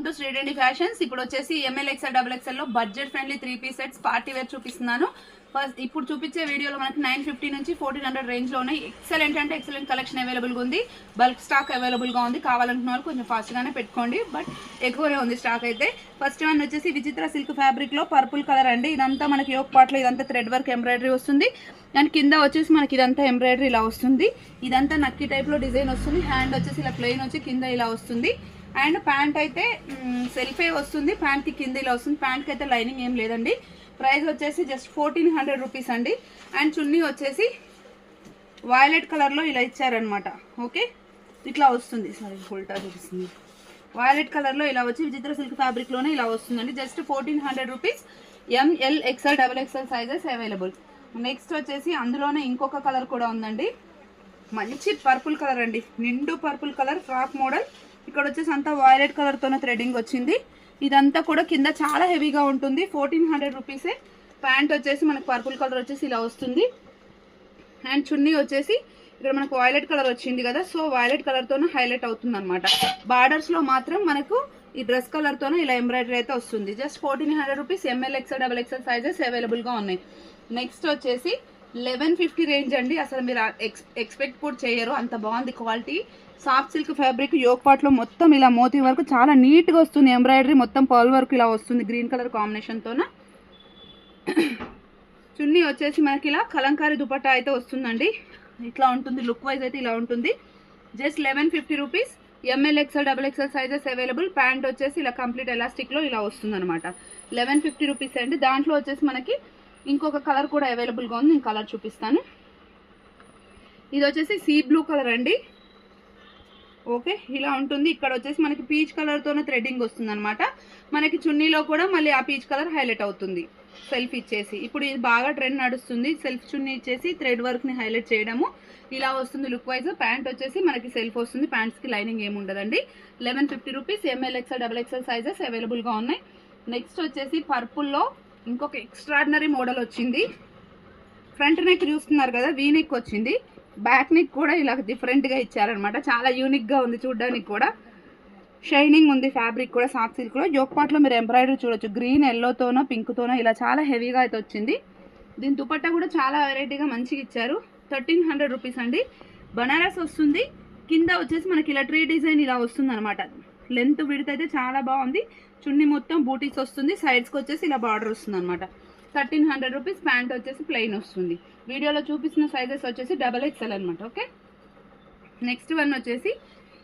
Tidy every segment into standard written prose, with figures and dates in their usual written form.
Welcome to Sri Reddy fashions. ఇప్పుడు వచ్చేసి M L XL double XL లో budget friendly 3 piece sets party wear చూపిస్తున్నాను. First ఇప్పుడు చూపించే వీడియోలో మనకి 950 నుంచి 1400 రేంజ్ లో ఉన్నాయి. ఎక్సలెంట్ అంటే ఎక్సలెంట్ కలెక్షన్ అవైలబుల్ గా ఉంది. బల్క్ స్టాక్ అవైలబుల్ గా ఉంది. కావాలనుకున్న వాళ్ళు కొంచెం ఫాస్ట్ గానే పెట్టుకోండి, బట్ ఎక్కువనే ఉంది స్టాక్ అయితే. ఫస్ట్ వన్ వచ్చేసి విచిత్ర సిల్క్ ఫ్యాబ్రిక్ లో పర్పుల్ కలర్ అండి. ఇదంతా మనకి యోక్ పార్ట్ లో ఇదంతా థ్రెడ్ వర్క్ ఎంబ్రాయిడరీ వస్తుంది. అండ్ కింద వచ్చేసి మనకి ఇదంతా ఎంబ్రాయిడరీ ఇలా వస్తుంది. ఇదంతా నక్కి టైప్ లో డిజైన్ వస్తుంది. హ్యాండ్ వచ్చేసి ఇలా ప్లెయిన్ వచ్చి కింద ఇలా వస్తుంది. అండ్ ప్యాంట్ అయితే సెల్ఫే వస్తుంది. ప్యాంట్ కి కింద ఇలా వస్తుంది. ప్యాంట్ కి అయితే లైనింగ్ ఏం లేదండి. ప్రైస్ వచ్చేసి జస్ట్ 1400 రూపీస్ అండి. అండ్ చున్నీ వచ్చేసి వైలెట్ కలర్ లో ఇలా ఇచ్చారనమాట. ఓకే, ఇట్లా వస్తుంది. సారీ, ఉల్టా చూపిస్తుంది. వైలెట్ కలర్ లో ఇలా వచ్చి విచిత్ర సిల్క్ ఫ్యాబ్రిక్ లోనే ఇలా వస్తుందండి. Just 1400 rupees. ML XL double XL sizes available. Next వచ్చేసి అందులోనే ఇంకొక కలర్ కూడా ఉందండి. మంచి పర్పుల్ కలర్ అండి. నిండు పర్పుల్ కలర్ ఫ్రాక్ మోడల్. ఇక్కడ వచ్చేసి అంతా వైలెట్ కలర్ తోనే థ్రెడింగ్ వచ్చింది. ఇదంతా కూడా కింద చాలా హెవీగా ఉంటుంది. 1400 రూపీసే. ప్యాంట్ వచ్చేసి మనకు పర్పుల్ కలర్ వచ్చేసి ఇలా వస్తుంది. అండ్ చున్నీ వచ్చేసి ఇక్కడ మనకు వైలెట్ కలర్ వచ్చింది కదా, సో వైలెట్ కలర్ తోనే హైలైట్ అవుతుంది అనమాట. బార్డర్స్ లో మాత్రం మనకు ఈ డ్రెస్ కలర్ తోనే ఇలా ఎంబ్రాయిడరీ అయితే వస్తుంది. Just 1400 rupees. ML XL double XL sizes available గా ఉన్నాయి. నెక్స్ట్ వచ్చేసి 1150 రేంజ్ అండి. అసలు మీరు ఎక్స్పెక్ట్ కూడా చేయరు, అంత బాగుంది quality. Soft silk fabric yoke part లో మొత్తం ఇలా మోతీ వర్క్ చాలా నీట్ గా వస్తుంది. ఎంబ్రాయిడరీ మొత్తం పర్ల్ వర్క్ ఇలా వస్తుంది గ్రీన్ కలర్ కాంబినేషన్ తోన. చున్నీ వచ్చేసి మనకి ఇలా కలంకారీ దుపట్టా అయితే వస్తుందండి. ఇట్లా ఉంటుంది. లుక్ వైజ్ అయితే ఇలా ఉంటుంది. Just 1150 rupees. ML XL double XL sizes available. Pant వచ్చేసి ఇలా కంప్లీట్ ఎలాస్టిక్ లో ఇలా వస్తుంది అనమాట. 1150 రూపీస్ అండి. దాంట్లో వచ్చేసి మనకి ఇంకొక కలర్ కూడా అవైలబుల్ గా ఉంది. నేను కలర్ చూపిస్తాను. ఇది వచ్చేసి సీ బ్లూ కలర్ అండి. ఓకే, ఇలా ఉంటుంది. ఇక్కడ వచ్చేసి మనకి పీచ్ కలర్ తోనే థ్రెడ్డింగ్ వస్తుంది అనమాట. మనకి చున్నీలో కూడా మళ్ళీ ఆ పీచ్ కలర్ హైలైట్ అవుతుంది సెల్ఫ్ ఇచ్చేసి. ఇప్పుడు ఇది బాగా ట్రెండ్ నడుస్తుంది. సెల్ఫ్ చున్నీ ఇచ్చేసి థ్రెడ్ వర్క్ ని హైలైట్ చేయడము ఇలా వస్తుంది లుక్ వైజ్. ప్యాంట్ వచ్చేసి మనకి సెల్ఫ్ వస్తుంది. ప్యాంట్స్ కి లైనింగ్ ఏమి ఉండదండి. 1150 rupees. ML XL double XL sizes available గా ఉన్నాయి. నెక్స్ట్ వచ్చేసి పర్పుల్ లో ఇంకొక ఎక్స్ట్రాడినరీ మోడల్ వచ్చింది. ఫ్రంట్ నెక్ చూస్తున్నారు కదా, వీ నెక్ వచ్చింది. బ్యాక్ నెక్ కూడా ఇలా డిఫరెంట్ గా ఇచ్చారనమాట. చాలా యూనిక్ గా ఉంది చూడడానికి కూడా. షైనింగ్ ఉంది ఫ్యాబ్రిక్ కూడా సాఫ్ట్ సిల్క్ లో. యోక్ పార్ట్ లో మీరు ఎంబ్రాయిడరీ చూడొచ్చు. గ్రీన్ ఎల్లో తోనో పింక్ తోనో ఇలా చాలా హెవీగా అయితే వచ్చింది. దీని దుపట్టా కూడా చాలా వెరైటీగా మంచిగా ఇచ్చారు. 1300 రూపీస్ అండి. బనారస్ వస్తుంది. కింద వచ్చేసి మనకి ఇలా ట్రీ డిజైన్ ఇలా వస్తుంది అనమాట. లెంత్ విడ్త్ అయితే చాలా బాగుంది. చున్నీ మొత్తం బూటీస్ వస్తుంది. సైడ్స్కి వచ్చేసి ఇలా బార్డర్ వస్తుంది అనమాట. 1300 రూపీస్. ప్యాంట్ వచ్చేసి ప్లెయిన్ వస్తుంది. వీడియోలో చూపిస్తున్న సైజెస్ వచ్చేసి డబల్ ఎక్స్ఎల్ అనమాట. ఓకే, నెక్స్ట్ వన్ వచ్చేసి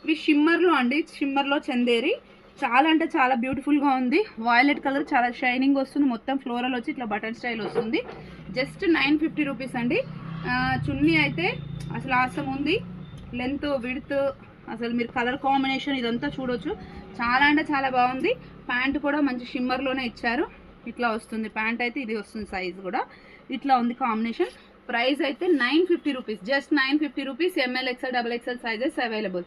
ఇవి షిమ్మర్లో అండి. షిమ్మర్లో చందేరి చాలా అంటే చాలా బ్యూటిఫుల్గా ఉంది. వైలెట్ కలర్ చాలా షైనింగ్ వస్తుంది. మొత్తం ఫ్లోరల్ వచ్చి ఇట్లా బటన్ స్టైల్ వస్తుంది. జస్ట్ 950 రూపీస్ అండి. చున్నీ అయితే అసలు ఆసం ఉంది. లెంత్ విడ్త్ అసలు మీరు కలర్ కాంబినేషన్ ఇదంతా చూడొచ్చు. చాలా అంటే చాలా బాగుంది. ప్యాంట్ కూడా మంచి షిమ్మర్లోనే ఇచ్చారు. ఇట్లా వస్తుంది ప్యాంట్ అయితే. ఇది వస్తుంది సైజ్ కూడా ఇట్లా ఉంది కాంబినేషన్. ప్రైస్ అయితే 950 rupees. Just 950 rupees. ML XL double XL sizes available.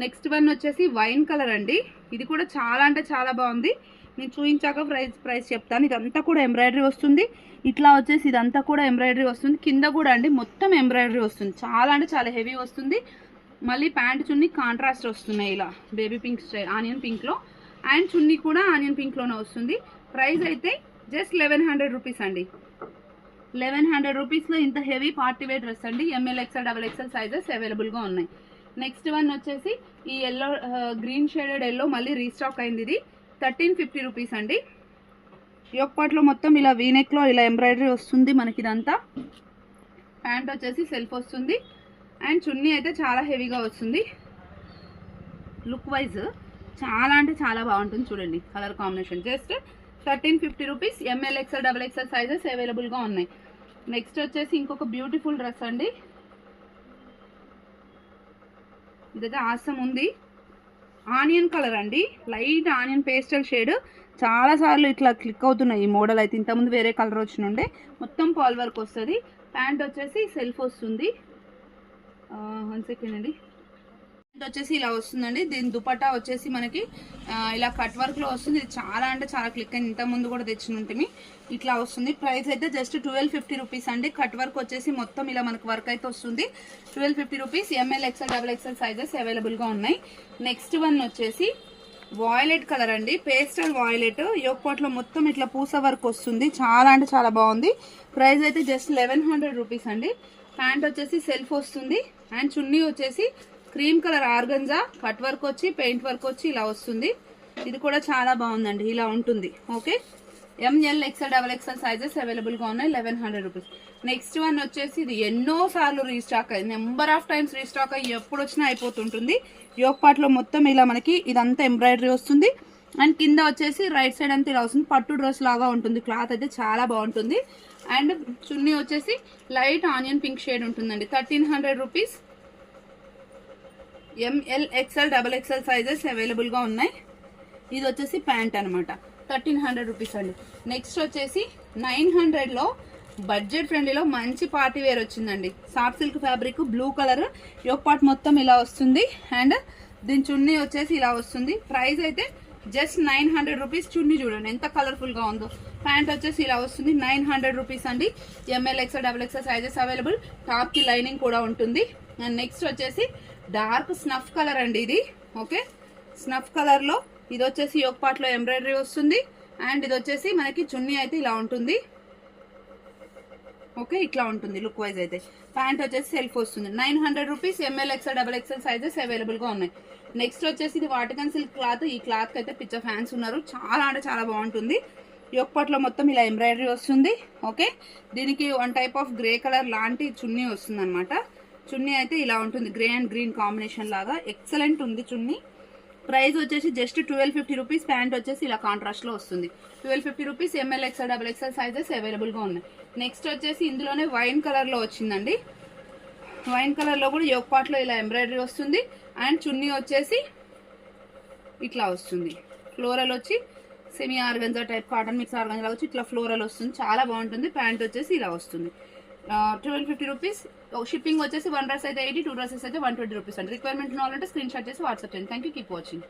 Next one వచ్చేసి వైన్ కలర్ అండి. ఇది కూడా చాలా అంటే చాలా బాగుంది. నేను చూపించాక ప్రైస్ చెప్తాను. ఇదంతా కూడా ఎంబ్రాయిడరీ వస్తుంది. ఇట్లా వచ్చేసి ఇదంతా కూడా ఎంబ్రాయిడరీ వస్తుంది. కింద కూడా అండి మొత్తం ఎంబ్రాయిడరీ వస్తుంది. చాలా అంటే చాలా హెవీ వస్తుంది. మళ్ళీ ప్యాంట్ చున్నీ కాంట్రాస్ట్ వస్తున్నాయి ఇలా బేబీ పింక్ స్టైల్ ఆనియన్ పింక్లో. అండ్ చున్నీ కూడా ఆనియన్ పింక్లోనే వస్తుంది. ప్రైస్ అయితే జస్ట్ 1100 రూపీస్ అండి. 1100 రూపీస్లో ఇంత హెవీ పార్టీ వేర్ డ్రెస్ అండి. M L XL double XL sizes అవైలబుల్గా ఉన్నాయి. నెక్స్ట్ వన్ వచ్చేసి ఈ ఎల్లో గ్రీన్ షేడెడ్ ఎల్లో మళ్ళీ రీస్టాక్ అయింది. ఇది 1350 రూపీస్ అండి. యోక్ పార్ట్లో మొత్తం ఇలా వీనెక్లో ఇలా ఎంబ్రాయిడరీ వస్తుంది మనకి ఇదంతా. ప్యాంట్ వచ్చేసి సెల్ఫ్ వస్తుంది. అండ్ చున్నీ అయితే చాలా హెవీగా వస్తుంది. లుక్ వైజ్ చాలా అంటే చాలా బాగుంటుంది చూడండి colour combination. Just 1350 rupees. ML XL double XL sizes అవైలబుల్గా ఉన్నాయి. నెక్స్ట్ వచ్చేసి ఇంకొక బ్యూటిఫుల్ డ్రెస్ అండి. ఇదైతే ఆసం ఉంది. ఆనియన్ కలర్ అండి. Light onion pastel shade. చాలా సార్లు ఇట్లా క్లిక్ అవుతున్నాయి ఈ మోడల్ అయితే. ఇంతకుముందు వేరే కలర్ వచ్చినుండే. మొత్తం పాల్ వర్క్ వస్తుంది. ప్యాంట్ వచ్చేసి సెల్ఫ్ వస్తుంది. 1 సెకండ్ అండి. వచ్చేసి ఇలా వస్తుందండి. దీని దుపట్టా వచ్చేసి మనకి ఇలా కట్ వర్క్ లో వస్తుంది. ఇది చాలా అంటే చాలా క్లిక్ అయింది. ఇంత ముందు కూడా తెచ్చిన ఉంటుంది. ఇట్లా వస్తుంది. ప్రైస్ అయితే జస్ట్ 1250 రూపీస్ అండి. కట్ వర్క్ వచ్చేసి మొత్తం ఇలా మనకు వర్క్ అయితే వస్తుంది. 1250 rupees. ML XL double XL sizes available గా ఉన్నాయి. నెక్స్ట్ వన్ వచ్చేసి వాయిలెట్ కలర్ అండి, పేస్టల్ వాయిలెట్. యోక్ పాట్ లో మొత్తం ఇట్లా పూస వర్క్ వస్తుంది, చాలా అంటే చాలా బాగుంది. ప్రైస్ అయితే జస్ట్ 1100 రూపీస్ అండి. ప్యాంట్ వచ్చేసి సెల్ఫ్ వస్తుంది అండ్ చున్నీ వచ్చేసి cream colour organza, cut work వచ్చి పెయింట్ వర్క్ వచ్చి ఇలా వస్తుంది. ఇది కూడా చాలా బాగుందండి, ఇలా ఉంటుంది. Okay, ML XL double XL sizes అవైలబుల్గా ఉన్నాయి. 1100 రూపీస్. నెక్స్ట్ వన్ వచ్చేసి ఇది ఎన్నో సార్లు రీస్టాక్ అయ్యింది, నెంబర్ ఆఫ్ టైమ్స్ రీస్టాక్ అయ్యి ఎప్పుడు వచ్చినా అయిపోతుంటుంది. యోక్ పార్ట్లో మొత్తం ఇలా మనకి ఇదంతా ఎంబ్రాయిడరీ వస్తుంది అండ్ కింద వచ్చేసి రైట్ సైడ్ అంతా ఇలా వస్తుంది. పట్టు డ్రెస్ లాగా ఉంటుంది, క్లాత్ అయితే చాలా బాగుంటుంది. అండ్ చున్నీ వచ్చేసి లైట్ ఆనియన్ పింక్ షేడ్ ఉంటుందండి. 1300 rupees. ML XL double XL sizes అవైలబుల్గా ఉన్నాయి. ఇది వచ్చేసి ప్యాంట్ అనమాట. 1300 రూపీస్ అండి. నెక్స్ట్ వచ్చేసి 900లో బడ్జెట్ ఫ్రెండ్లీలో మంచి పార్టీ వేర్ వచ్చిందండి. Soft silk fabric, blue colour, yoke part మొత్తం ఇలా వస్తుంది అండ్ దీని చున్నీ వచ్చేసి ఇలా వస్తుంది. ప్రైస్ అయితే జస్ట్ 900 రూపీస్. చున్నీ చూడండి ఎంత కలర్ఫుల్గా ఉందో. ప్యాంట్ వచ్చేసి ఇలా వస్తుంది. 900 రూపీస్ అండి. M L XL double XL sizes available. టాప్కి లైనింగ్ కూడా ఉంటుంది. అండ్ నెక్స్ట్ వచ్చేసి డార్క్ స్నఫ్ కలర్ అండి ఇది. ఓకే, స్నఫ్ కలర్లో ఇది వచ్చేసి యోక్ పార్ట్లో ఎంబ్రాయిడరీ వస్తుంది అండ్ ఇది వచ్చేసి మనకి చున్నీ అయితే ఇలా ఉంటుంది. ఓకే, ఇట్లా ఉంటుంది లుక్ వైజ్ అయితే. ప్యాంట్ వచ్చేసి సెల్ఫ్ వస్తుంది. 900 rupees. ML XL double XL sizes అవైలబుల్గా ఉన్నాయి. నెక్స్ట్ వచ్చేసి ఇది వాటికన్ సిల్క్ క్లాత్. ఈ క్లాత్కి అయితే పిచ్చ ఫ్యాన్స్ ఉన్నారు, చాలా అంటే చాలా బాగుంటుంది. యోక్ పార్ట్లో మొత్తం ఇలా ఎంబ్రాయిడరీ వస్తుంది. ఓకే, దీనికి one type of grey colour లాంటి చున్నీ వస్తుంది అనమాట. చున్నీ అయితే ఇలా ఉంటుంది, గ్రే అండ్ గ్రీన్ కాంబినేషన్ లాగా. ఎక్సలెంట్ ఉంది చున్నీ. ప్రైస్ వచ్చేసి జస్ట్ 1250 రూపీస్. ప్యాంట్ వచ్చేసి ఇలా కాంట్రాస్ట్లో వస్తుంది. 1250 rupees. ML XL double XL sizes అవైలబుల్గా ఉన్నాయి. నెక్స్ట్ వచ్చేసి ఇందులోనే వైన్ కలర్లో వచ్చిందండి. వైన్ కలర్లో కూడా యోక్ పార్ట్లో ఇలా ఎంబ్రాయిడరీ వస్తుంది అండ్ చున్నీ వచ్చేసి ఇట్లా వస్తుంది. ఫ్లోరల్ వచ్చి semi organza type, cotton mix organza వచ్చి ఇట్లా ఫ్లోరల్ వస్తుంది, చాలా బాగుంటుంది. ప్యాంట్ వచ్చేసి ఇలా వస్తుంది. 1250 రూపీస్. షిప్పింగ్ వచ్చేసి 1 డ్రెస్ అయితే 80, 2 డ్రెస్సెస్ అయితే 120 రూపీస్ అండి. రిక్వైర్మెంట్ కావాలంటే స్క్రీన్ షాట్ చేసి వాట్సాప్ చేయండి. Thank you, keep watching.